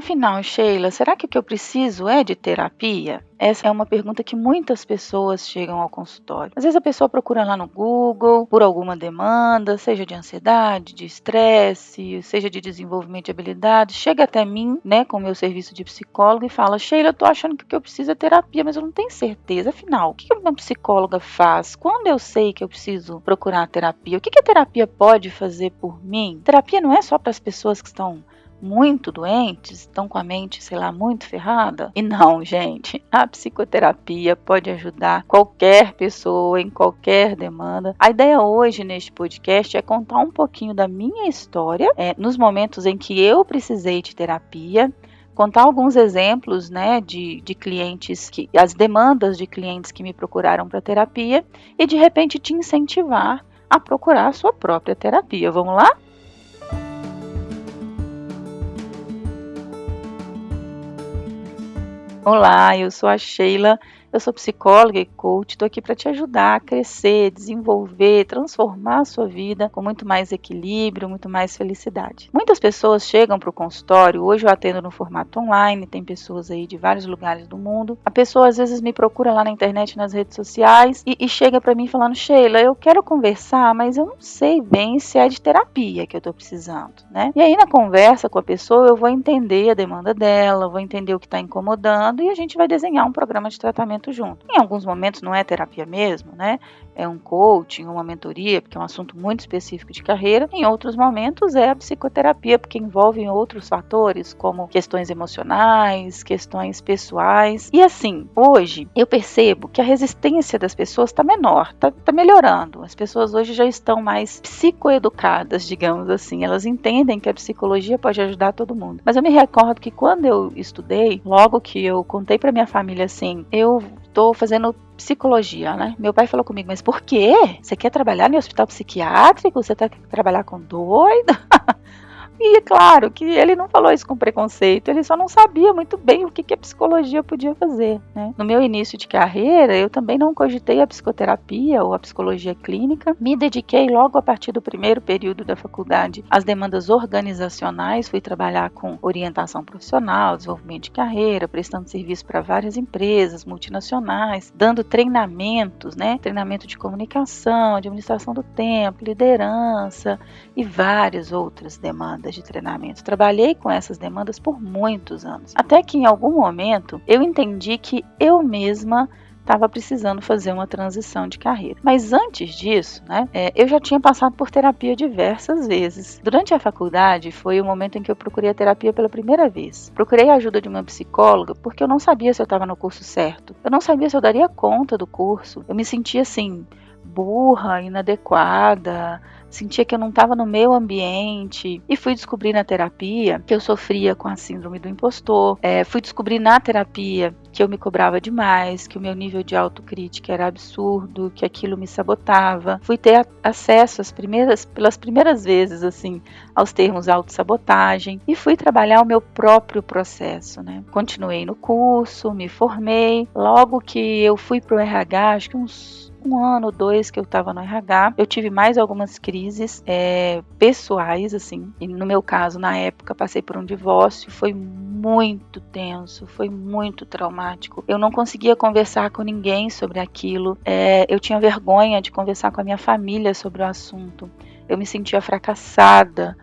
Afinal, Sheila, será que o que eu preciso é de terapia? Essa é uma pergunta que muitas pessoas chegam ao consultório. Às vezes a pessoa procura lá no Google por alguma demanda, seja de ansiedade, de estresse, seja de desenvolvimento de habilidades, chega até mim, né, com o meu serviço de psicólogo e fala: Sheila, eu tô achando que o que eu preciso é terapia, mas eu não tenho certeza. Afinal, o que uma psicóloga faz? Quando eu sei que eu preciso procurar terapia? O que a terapia pode fazer por mim? Terapia não é só para as pessoas que estão muito doentes, estão com a mente, sei lá, muito ferrada? E não, gente, a psicoterapia pode ajudar qualquer pessoa em qualquer demanda. A ideia hoje neste podcast é contar um pouquinho da minha história, nos momentos em que eu precisei de terapia, contar alguns exemplos, né, de clientes, as demandas de clientes que me procuraram para terapia e de repente te incentivar a procurar a sua própria terapia. Vamos lá? Olá, eu sou a Sheila, eu sou psicóloga e coach, estou aqui para te ajudar a crescer, desenvolver, transformar a sua vida com muito mais equilíbrio, muito mais felicidade. Muitas pessoas chegam para o consultório, hoje eu atendo no formato online, tem pessoas aí de vários lugares do mundo. A pessoa às vezes me procura lá na internet, nas redes sociais e chega para mim falando: Sheila, eu quero conversar, mas eu não sei bem se é de terapia que eu estou precisando, né? E aí na conversa com a pessoa eu vou entender a demanda dela, vou entender o que está incomodando e a gente vai desenhar um programa de tratamento junto. Em alguns momentos não é terapia mesmo, né? É um coaching, uma mentoria, porque é um assunto muito específico de carreira. Em outros momentos é a psicoterapia, porque envolve outros fatores, como questões emocionais, questões pessoais. E assim, hoje eu percebo que a resistência das pessoas está menor, está melhorando. As pessoas hoje já estão mais psicoeducadas, digamos assim. Elas entendem que a psicologia pode ajudar todo mundo. Mas eu me recordo que quando eu estudei, logo que eu contei para minha família assim, eu estou fazendo psicologia, né? Meu pai falou comigo: mas por quê? Você quer trabalhar no hospital psiquiátrico? Você quer trabalhar com doido? E claro que ele não falou isso com preconceito, ele só não sabia muito bem o que a psicologia podia fazer, né? No meu início de carreira, eu também não cogitei a psicoterapia ou a psicologia clínica, me dediquei logo a partir do primeiro período da faculdade às demandas organizacionais, fui trabalhar com orientação profissional, desenvolvimento de carreira, prestando serviço para várias empresas multinacionais, dando treinamentos, né? Treinamento de comunicação, administração do tempo, liderança e várias outras demandas de treinamento. Trabalhei com essas demandas por muitos anos, até que em algum momento eu entendi que eu mesma estava precisando fazer uma transição de carreira. Mas antes disso, né, eu já tinha passado por terapia diversas vezes. Durante a faculdade foi o momento em que eu procurei a terapia pela primeira vez. Procurei a ajuda de uma psicóloga porque eu não sabia se eu estava no curso certo. Eu não sabia se eu daria conta do curso. Eu me sentia assim, burra, inadequada, sentia que eu não estava no meu ambiente e fui descobrir na terapia que eu sofria com a síndrome do impostor, fui descobrir na terapia que eu me cobrava demais, que o meu nível de autocrítica era absurdo, que aquilo me sabotava. Fui ter acesso pelas primeiras vezes assim, aos termos autossabotagem e fui trabalhar o meu próprio processo, né? Continuei no curso, me formei. Logo que eu fui para o RH, acho que uns 1 ano, 2 que eu estava no RH, eu tive mais algumas crises pessoais, assim, e no meu caso, na época, passei por um divórcio, foi muito tenso, foi muito traumático, eu não conseguia conversar com ninguém sobre aquilo, eu tinha vergonha de conversar com a minha família sobre o assunto, eu me sentia fracassada,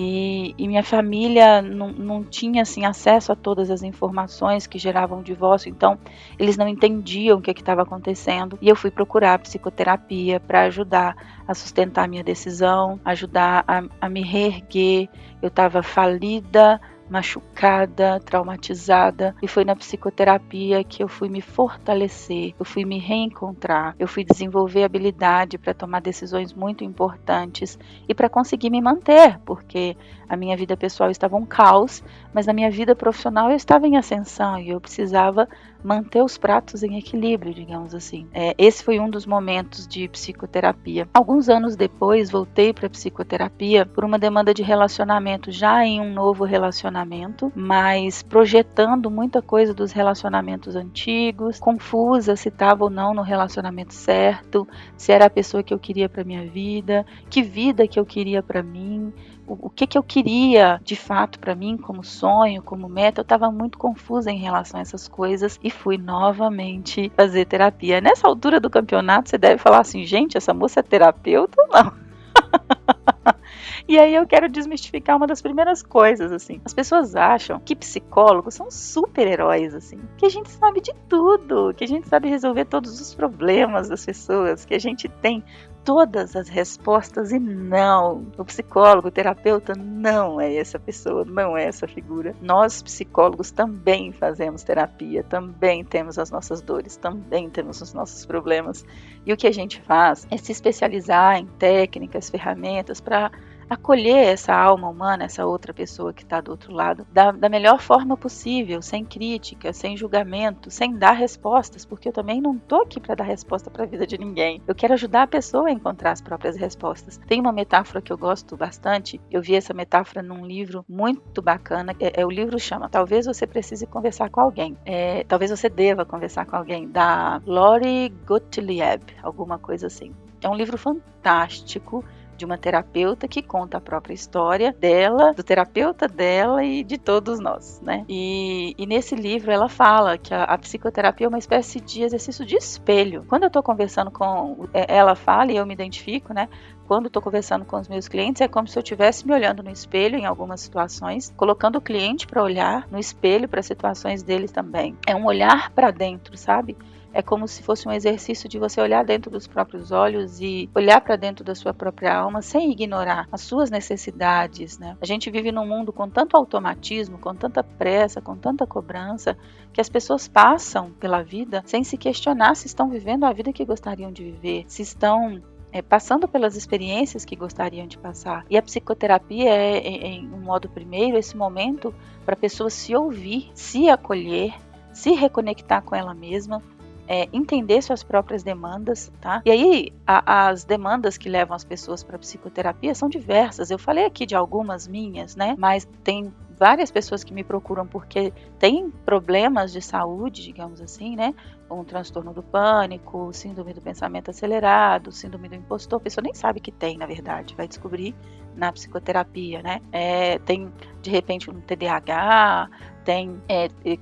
e minha família não tinha assim, acesso a todas as informações que geravam o divórcio, então eles não entendiam o que estava acontecendo e eu fui procurar psicoterapia para ajudar a sustentar a minha decisão, ajudar a me reerguer. Eu estava falida, machucada, traumatizada, e foi na psicoterapia que eu fui me fortalecer, eu fui me reencontrar, eu fui desenvolver habilidade para tomar decisões muito importantes e para conseguir me manter, porque a minha vida pessoal estava um caos, mas na minha vida profissional eu estava em ascensão e eu precisava manter os pratos em equilíbrio, digamos assim. Esse foi um dos momentos de psicoterapia. Alguns anos depois voltei para a psicoterapia por uma demanda de relacionamento, já em um novo relacionamento relacionamento, mas projetando muita coisa dos relacionamentos antigos, confusa se estava ou não no relacionamento certo, se era a pessoa que eu queria para minha vida que eu queria para mim, o que eu queria de fato para mim como sonho, como meta. Eu estava muito confusa em relação a essas coisas e fui novamente fazer terapia. Nessa altura do campeonato você deve falar assim, gente, essa moça é terapeuta ou não? E aí eu quero desmistificar uma das primeiras coisas, assim. As pessoas acham que psicólogos são super-heróis, assim. Que a gente sabe de tudo, que a gente sabe resolver todos os problemas das pessoas, que a gente tem todas as respostas. E não, o psicólogo, o terapeuta não é essa pessoa, não é essa figura. Nós psicólogos também fazemos terapia, também temos as nossas dores, também temos os nossos problemas. E o que a gente faz é se especializar em técnicas, ferramentas para acolher essa alma humana, essa outra pessoa que está do outro lado, da melhor forma possível, sem crítica, sem julgamento, sem dar respostas, porque eu também não estou aqui para dar resposta para a vida de ninguém. Eu quero ajudar a pessoa a encontrar as próprias respostas. Tem uma metáfora que eu gosto bastante, eu vi essa metáfora num livro muito bacana, o livro chama Talvez Você Precise Conversar com Alguém, Talvez Você Deva Conversar com Alguém, da Lori Gottlieb, alguma coisa assim. É um livro fantástico, de uma terapeuta que conta a própria história dela, do terapeuta dela e de todos nós, né? E nesse livro ela fala que a psicoterapia é uma espécie de exercício de espelho. Quando eu estou conversando com... Ela fala e eu me identifico, né? Quando estou conversando com os meus clientes, é como se eu estivesse me olhando no espelho em algumas situações, colocando o cliente para olhar no espelho para as situações deles também. É um olhar para dentro, sabe? É como se fosse um exercício de você olhar dentro dos próprios olhos e olhar para dentro da sua própria alma sem ignorar as suas necessidades, né? A gente vive num mundo com tanto automatismo, com tanta pressa, com tanta cobrança, que as pessoas passam pela vida sem se questionar se estão vivendo a vida que gostariam de viver, se estão passando pelas experiências que gostariam de passar. E a psicoterapia em um modo primeiro, esse momento para a pessoa se ouvir, se acolher, se reconectar com ela mesma, entender suas próprias demandas, tá? E aí, as demandas que levam as pessoas para a psicoterapia são diversas. Eu falei aqui de algumas minhas, né? Mas tem várias pessoas que me procuram porque têm problemas de saúde, digamos assim, né? Um transtorno do pânico, síndrome do pensamento acelerado, síndrome do impostor. A pessoa nem sabe que tem, na verdade, vai descobrir na psicoterapia, né? Tem, de repente, um TDAH, tem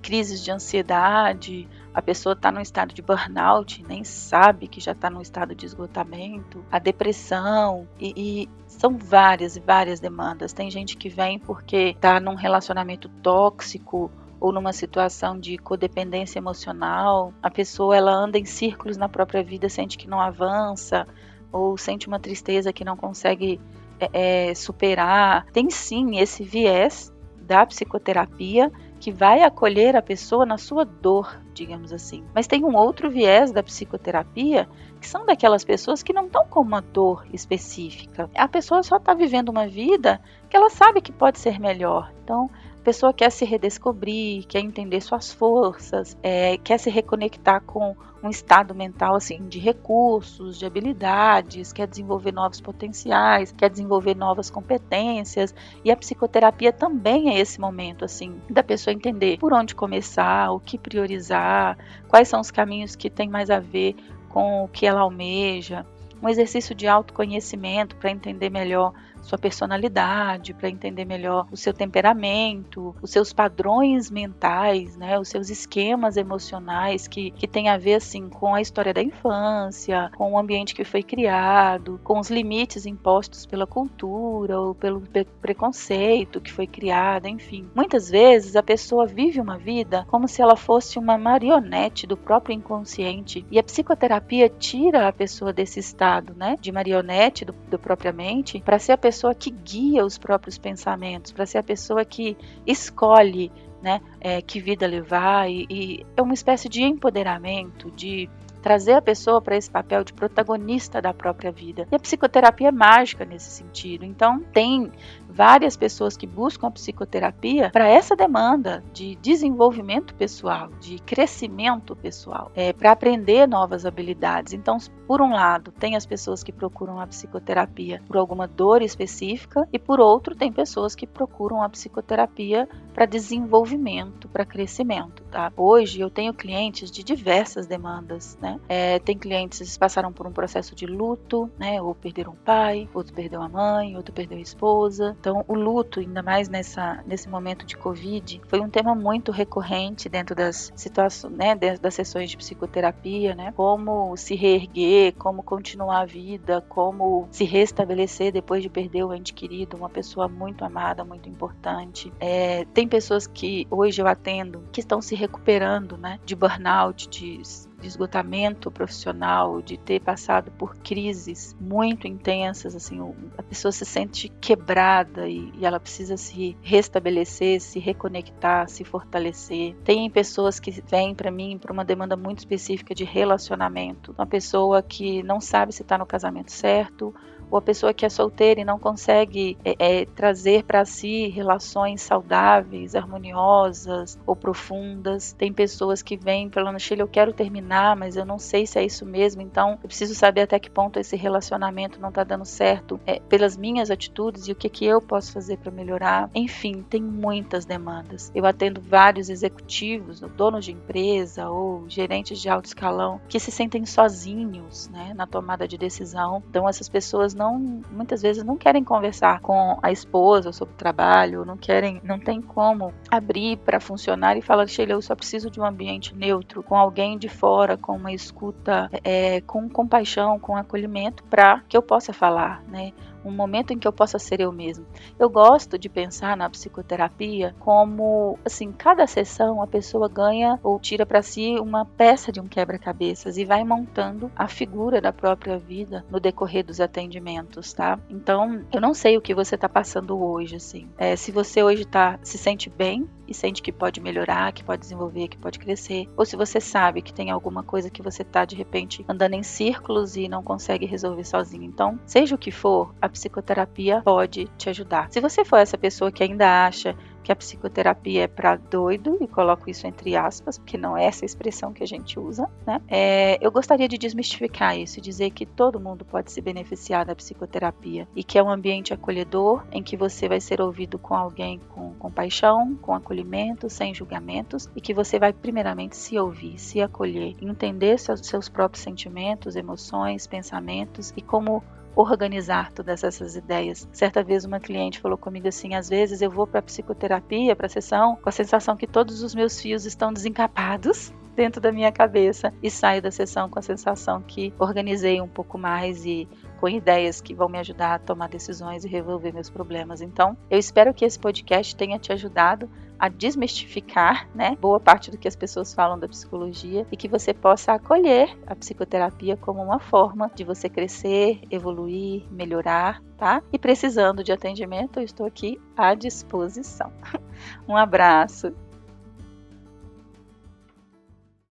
crises de ansiedade, a pessoa está num estado de burnout, nem sabe que já está num estado de esgotamento, a depressão, e são várias e várias demandas. Tem gente que vem porque está num relacionamento tóxico ou numa situação de codependência emocional. A pessoa ela anda em círculos na própria vida, sente que não avança, ou sente uma tristeza que não consegue superar. Tem sim esse viés da psicoterapia que vai acolher a pessoa na sua dor, digamos assim. Mas tem um outro viés da psicoterapia, que são daquelas pessoas que não estão com uma dor específica. A pessoa só está vivendo uma vida que ela sabe que pode ser melhor. Então, a pessoa quer se redescobrir, quer entender suas forças, quer se reconectar com um estado mental assim de recursos, de habilidades, quer desenvolver novos potenciais, quer desenvolver novas competências. E a psicoterapia também é esse momento assim da pessoa entender por onde começar, o que priorizar, quais são os caminhos que têm mais a ver com o que ela almeja. Um exercício de autoconhecimento para entender melhor sua personalidade, para entender melhor o seu temperamento, os seus padrões mentais, né, os seus esquemas emocionais que tem a ver assim com a história da infância, com o ambiente que foi criado, com os limites impostos pela cultura ou pelo preconceito que foi criado, enfim. Muitas vezes a pessoa vive uma vida como se ela fosse uma marionete do próprio inconsciente, e a psicoterapia tira a pessoa desse estado, né, de marionete do propriamente, para ser a pessoa que guia os próprios pensamentos, para ser a pessoa que escolhe, né, que vida levar, e é uma espécie de empoderamento, de trazer a pessoa para esse papel de protagonista da própria vida. E a psicoterapia é mágica nesse sentido. Então, tem várias pessoas que buscam a psicoterapia para essa demanda de desenvolvimento pessoal, de crescimento pessoal, para aprender novas habilidades. Então, por um lado, tem as pessoas que procuram a psicoterapia por alguma dor específica e, por outro, tem pessoas que procuram a psicoterapia para desenvolvimento, para crescimento, tá? Hoje eu tenho clientes de diversas demandas, né? Tem clientes que passaram por um processo de luto, né? Ou perderam um pai, outro perdeu a mãe, outro perdeu a esposa. Então, o luto, ainda mais nesse momento de Covid, foi um tema muito recorrente dentro das situações, né? Dentro das sessões de psicoterapia, né? Como se reerguer, como continuar a vida, como se restabelecer depois de perder o ente querido, uma pessoa muito amada, muito importante. Tem pessoas que hoje eu atendo que estão se recuperando, né? De burnout, de esgotamento profissional, de ter passado por crises muito intensas, assim, a pessoa se sente quebrada e ela precisa se restabelecer, se reconectar, se fortalecer. Tem pessoas que vêm para mim por uma demanda muito específica de relacionamento, uma pessoa que não sabe se está no casamento certo, ou a pessoa que é solteira e não consegue trazer para si relações saudáveis, harmoniosas ou profundas. Tem pessoas que vêm falando, Sheila, eu quero terminar, mas eu não sei se é isso mesmo, então eu preciso saber até que ponto esse relacionamento não está dando certo pelas minhas atitudes e o que eu posso fazer para melhorar. Enfim, tem muitas demandas. Eu atendo vários executivos, donos de empresa ou gerentes de alto escalão que se sentem sozinhos, né, na tomada de decisão. Então essas pessoas muitas vezes não querem conversar com a esposa sobre o trabalho, não tem como abrir para funcionar e falar, Sheila, eu só preciso de um ambiente neutro, com alguém de fora, com uma escuta, com compaixão, com acolhimento, para que eu possa falar, né? Um momento em que eu possa ser eu mesmo. Eu gosto de pensar na psicoterapia como, assim, cada sessão a pessoa ganha ou tira para si uma peça de um quebra-cabeças e vai montando a figura da própria vida no decorrer dos atendimentos, tá? Então, eu não sei o que você está passando hoje, assim. Se você hoje se sente bem e sente que pode melhorar, que pode desenvolver, que pode crescer, ou se você sabe que tem alguma coisa que você está de repente andando em círculos e não consegue resolver sozinho. Então, seja o que for, a psicoterapia pode te ajudar. Se você for essa pessoa que ainda acha que a psicoterapia é para doido, e coloco isso entre aspas, porque não é essa expressão que a gente usa, né? Eu gostaria de desmistificar isso, dizer que todo mundo pode se beneficiar da psicoterapia e que é um ambiente acolhedor em que você vai ser ouvido com alguém com compaixão, com acolhimento, sem julgamentos, e que você vai primeiramente se ouvir, se acolher, entender seus próprios sentimentos, emoções, pensamentos e como organizar todas essas ideias. Certa vez uma cliente falou comigo assim, às vezes eu vou para a psicoterapia, para a sessão, com a sensação que todos os meus fios estão desencapados dentro da minha cabeça e saio da sessão com a sensação que organizei um pouco mais e com ideias que vão me ajudar a tomar decisões e resolver meus problemas. Então, eu espero que esse podcast tenha te ajudado a desmistificar, né, boa parte do que as pessoas falam da psicologia e que você possa acolher a psicoterapia como uma forma de você crescer, evoluir, melhorar, tá? E precisando de atendimento, eu estou aqui à disposição. Um abraço.